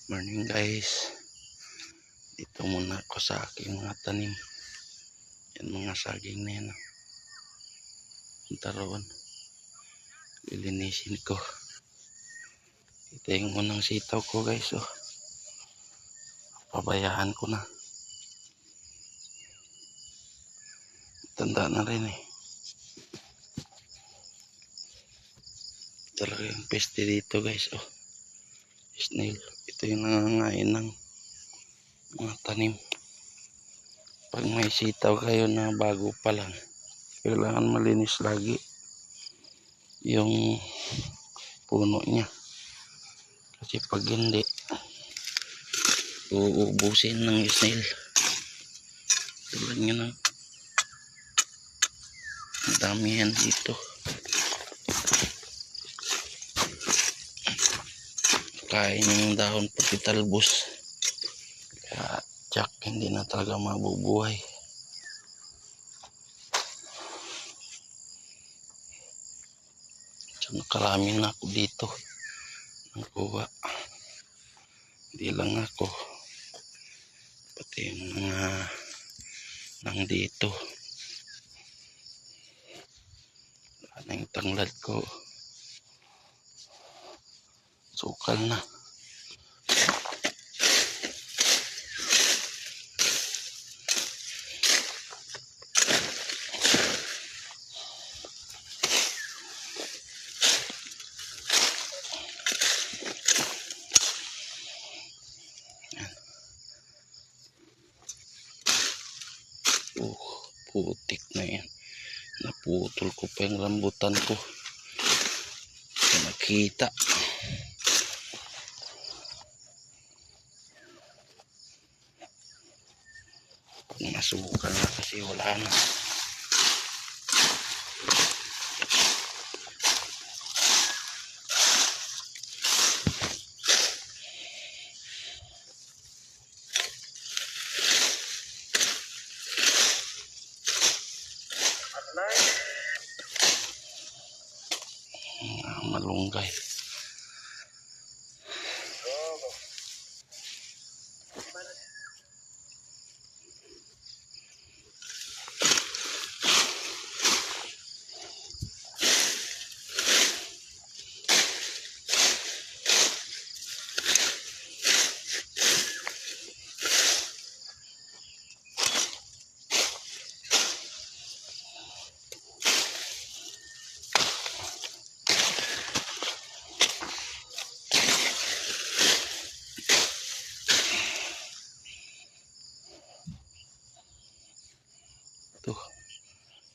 Morning guys, dito muna ako sa aking mga tanim. Yan mga saging na yan. Punta roon, lilinisin ko. Ito yung unang sitaw ko guys. Pabayaan ko na, tanda na rin talaga yung peste dito guys. Snail, ito yung nangangain ng mga tanim. Pag may sitaw kayo na bago pa lang, kailangan malinis lagi yung puno niya, kasi pag hindi, uubusin ng snail. Tulad nyo na, ang dami yan dito. Kain ng dahon pati talbos, kaya tsak hindi na talaga mabubuhay. So nakarami na ako dito ng kuha. Hindi lang ako, pati yung mga nang dito. Wala na yung tanglad ko, sukal na. Putik na yan. Naputol ko pa yung rambutan ko. Nakita. Nasubukan na kasi wala na. Malunggay.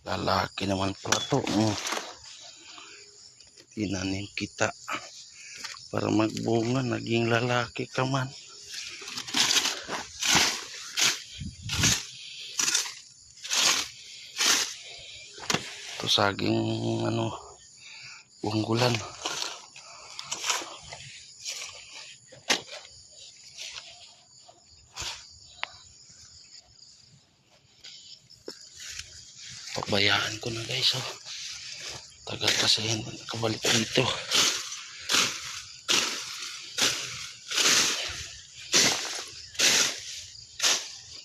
Lalaki naman pala to. Tinanim kita para magbunga, naging lalaki ka man. Ito saging unggulan. Pabayaan ko na guys. Tagal kasi hindi nakabalik dito.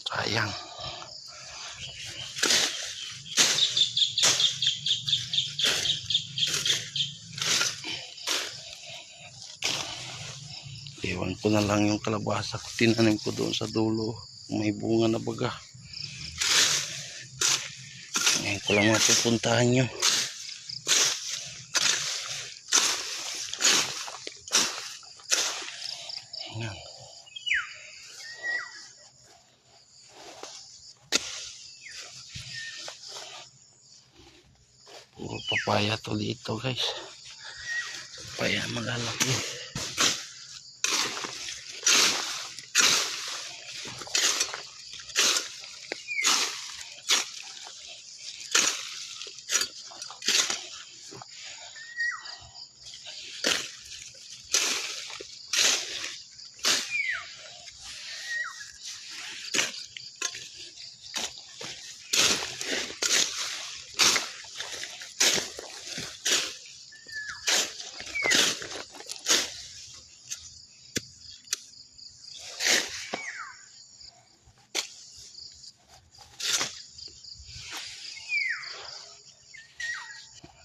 Sayang. Iwan ko na lang yung kalabasa ko. Tinanim ko doon sa dulo. May bunga na baga. Ngayon ko lang mapupuntahan nyo. Ayan. Puro papaya to dito guys. Papaya malalaki.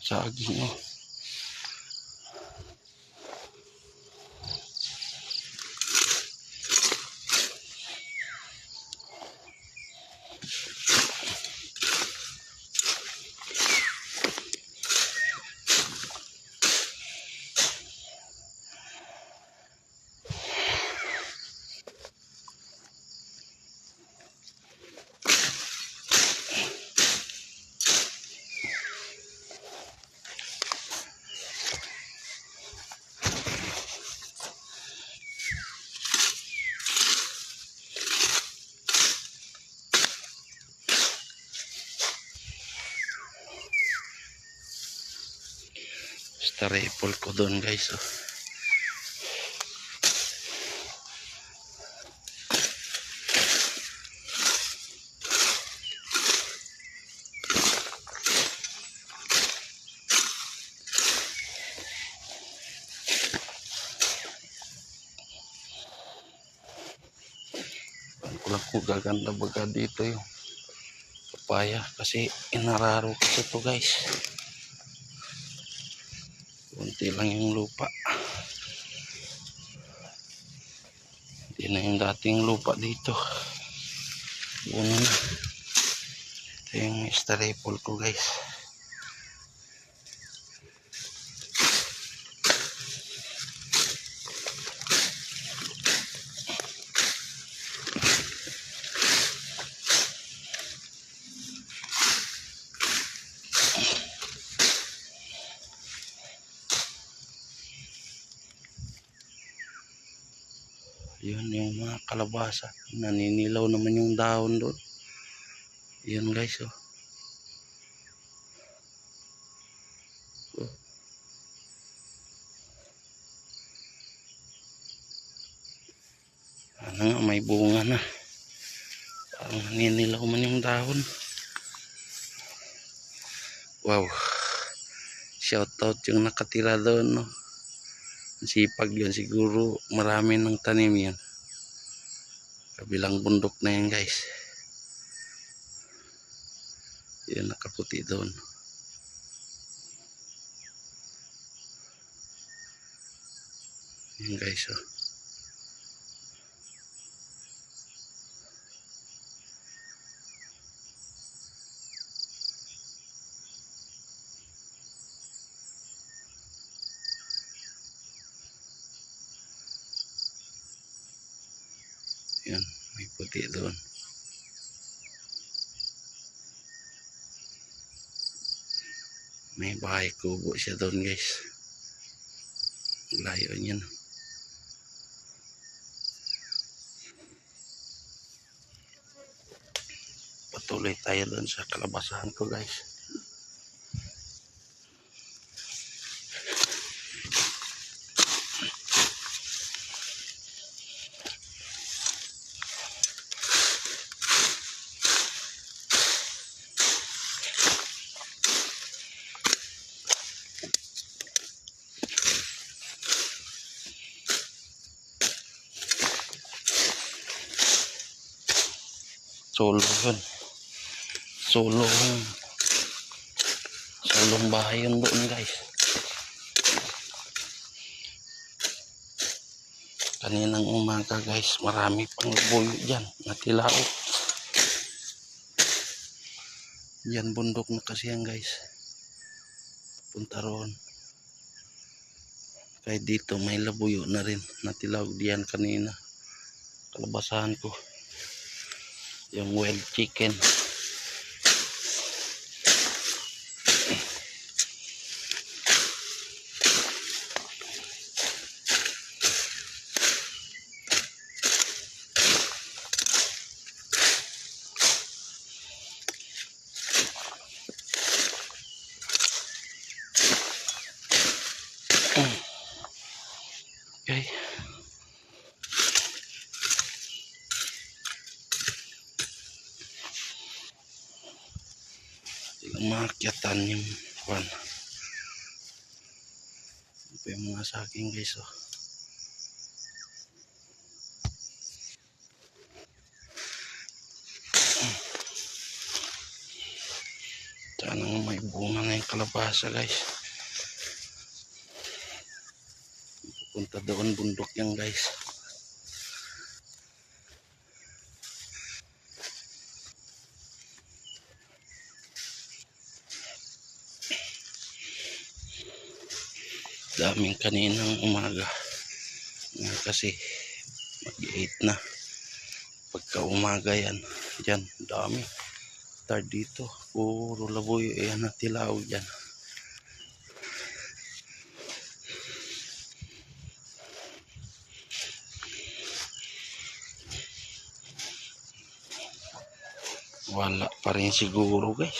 saging oh. Starapol ko doon guys oh. Wala ko gaganda baga dito yung papaya kasi inararo ko ito guys. Kunti lang yung lupa. Hindi na yung dating lupa dito. Buno na. Ito yung starapol ko guys. Yun yung mga kalabasa. Naninilaw naman yung dahon doon. Yun guys oh. Ano nga, may bunga na. Parang naninilaw man yung dahon. Wow. Shoutout yung nakatira doon no. Sipag yun siguro, marami ng tanim yan. Kabilang bundok na yan guys. Yan nakaputi doon. Yan guys oh. Yan, may puti doon. May bahay kubo siya doon guys. Layo niyan. Patuloy tayo doon sa kalabasahan ko guys. Solo yun. Solong bahay yun doon guys. Kaninang umaga guys, marami pang buyo dyan. Natilao. Yan bundok na kasi yan guys. Punta roon. Kahit dito may labuyo na rin. Natilawag diyan kanina. Kalabasahan ko. Yung wild chicken. Okay. Makyatan yung kwan. Ito yung mga saging guys oh. Sana may bunga na yung kalabasa guys. Punta doon bundok yan guys. Daming kaninang umaga. Kasi mag-8 na. Pagka umaga yan. Diyan, dami. Start dito. Puro laboy. Ayan na tilaw dyan. Wala pa rin siguro guys.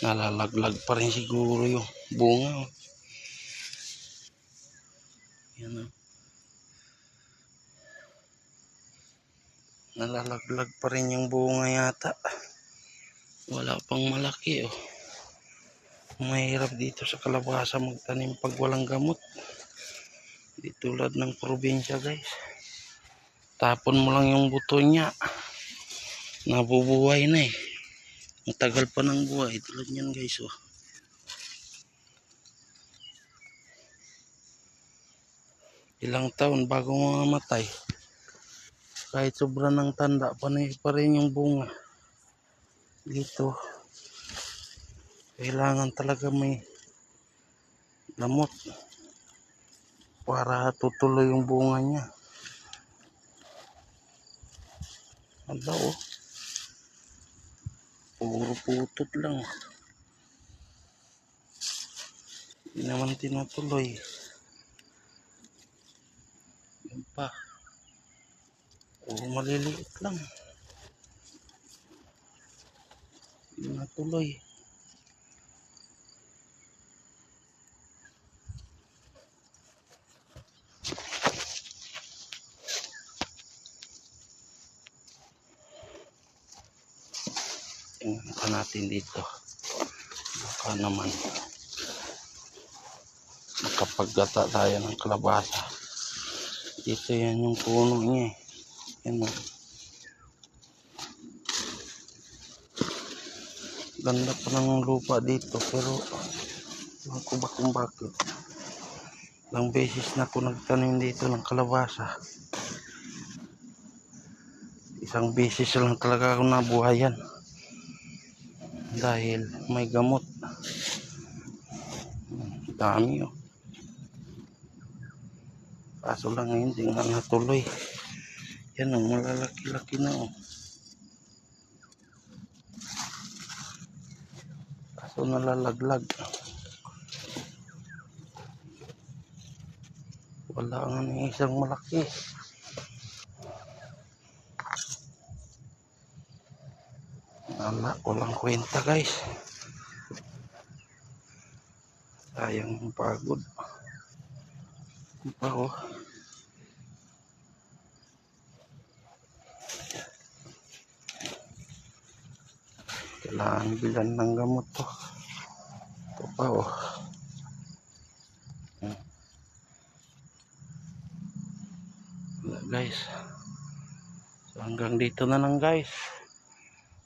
Nalalaglag pa rin siguro yung bunga. Yan o. Nalalaglag pa rin yung bunga yata. Wala pang malaki oh. Mahirap dito sa kalabasa magtanim pag walang gamot. Di tulad ng probinsya guys. Tapon mo lang yung buto niya. Nabubuhay na eh. Matagal pa ng buhay. Tulad yan guys oh. Ilang taon bago mamamatay. Kahit sobra ng tanda pa rin yung bunga. Dito. Kailangan talaga may gamot para tutuloy yung bunga niya. Aba oh. Puro putot lang. Hindi naman tinutuloy. Yan pa. Puro maliliit lang. Hindi natuloy. Tingnan pa natin dito. Baka naman makapaggata tayo ng kalabasa. Dito yan yung puno niya eh. Yan o. Ganda pa ng lupa dito pero ewan ko ba kung bakit. Ilang beses na ako nagtanim dito ng kalabasa. Isang beses lang talaga ako nabuhayan. Dahil may gamot. Dami oh. Kaso lang hindi nga natuloy. Yan oh, malalaki-laki na oh. Kaso nalalaglag. Wala nga ng isang malaki. Walang kwenta guys. Sayang pagod. Pa oh. Kailangan bilan ng gamot to. Ito pa oh. Wala guys. So hanggang dito na lang guys.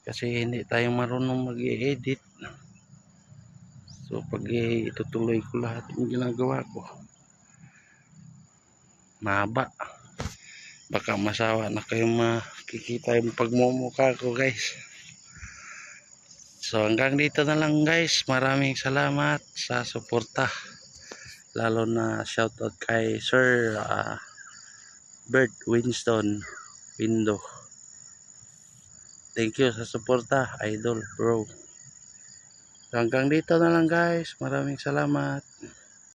Kasi hindi tayo marunong mag-i-edit. So pag itutuloy ko lahat yung ginagawa ko. Mahaba. Baka masawa na kayo makikita yung pagmumukha ko guys. So hanggang dito na lang guys. Maraming salamat sa suporta. Lalo na shoutout kay Sir Bert Winston Windo. Thank you sa suporta, idol bro. Hanggang dito na lang guys. Maraming salamat.